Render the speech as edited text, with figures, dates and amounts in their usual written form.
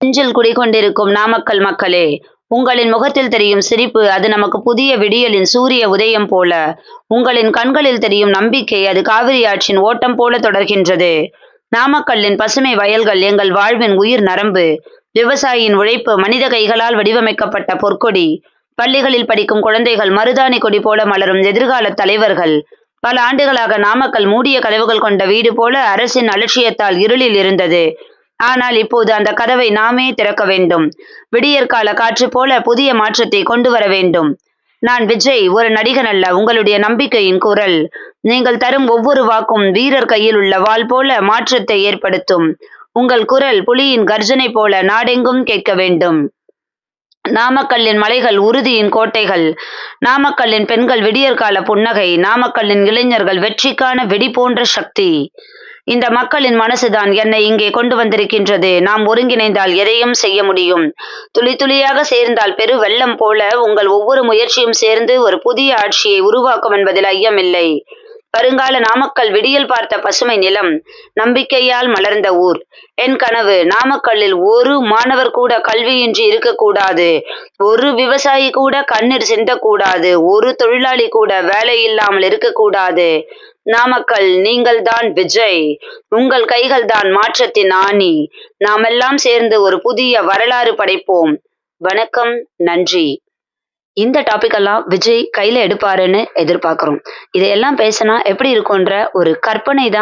நெஞ்சில் குடிகொண்டிருக்கும் நாமக்கல் மக்களே, உங்களின் முகத்தில் தெரியும் சிரிப்பு அது நமக்கு புதிய விடியலின் சூரிய உதயம் போல. உங்களின் கண்களில் தெரியும் நம்பிக்கை அது காவிரி ஆற்றின் ஓட்டம் போல தொடர்கின்றது. நாமக்கல்லின் பசுமை வயல்கள் எங்கள் வாழ்வின் உயிர் நரம்பு. விவசாயியின் உழைப்பு மனித கைகளால் வடிவமைக்கப்பட்ட பொற்கொடி. பள்ளிகளில் படிக்கும் குழந்தைகள் மருதாணி கொடி போல மலரும் எதிர்கால தலைவர்கள். பல ஆண்டுகளாக நாமக்கல் மூடிய கதவுகள் கொண்ட வீடு போல அரசின் அலட்சியத்தால் இருளில் இருந்தது. ஆனால் இப்போது அந்த கதவை நாமே திறக்க வேண்டும். விடியற்கால காற்று போல புதிய மாற்றத்தை கொண்டு வர வேண்டும். நான் விஜய், ஒரு நடிகன் அல்ல, உங்களுடைய நம்பிக்கையின் குரல். நீங்கள் தரும் ஒவ்வொரு வாக்கும் வீரர் கையில் உள்ள வாள் போல மாற்றத்தை ஏற்படுத்தும். உங்கள் குரல் புலியின் கர்ஜனை போல நாடெங்கும் கேட்க வேண்டும். நாமக்கல்லின் மலைகள் உறுதியின் கோட்டைகள். நாமக்கல்லின் பெண்கள் விடியற்கால புன்னகை. நாமக்கல்லின் இளைஞர்கள் வெற்றிக்கான வெடி போன்ற சக்தி. இந்த மக்களின் மனசுதான் என்னை இங்கே கொண்டு வந்திருக்கின்றது. நாம் ஒருங்கிணைந்தால் எதையும் செய்ய முடியும். துளி துளியாக சேர்ந்தால் பெரு வெள்ளம் போல உங்கள் ஒவ்வொரு முயற்சியும் சேர்ந்து ஒரு புதிய ஆட்சியை உருவாக்கும் என்பதில் ஐயமில்லை. வருங்கால நாமக்கல் விடியல் பார்த்த பசுமை நிலம், நம்பிக்கையால் மலர்ந்த ஊர். என் கனவு நாமக்கல்லில் ஒரு மாணவர் கூட கல்வியின்றி இருக்கக்கூடாது, ஒரு விவசாயி கூட கண்ணீர் சிந்தக்கூடாது, ஒரு தொழிலாளி கூட வேலை இல்லாமல் இருக்கக்கூடாது. நாமக்கல், நீங்கள் தான் விஜய். உங்கள் கைகள் தான் மாற்றத்தின் ஆணி. நாமெல்லாம் சேர்ந்து ஒரு புதிய வரலாறு படைப்போம். வணக்கம், நன்றி. இந்த டாபிக் எல்லாம் விஜய் கையில எடுப்பாருன்னு எதிர்பார்க்கிறோம். இதையெல்லாம் பேசினா எப்படி இருக்கும்ன்ற ஒரு கற்பனை தான்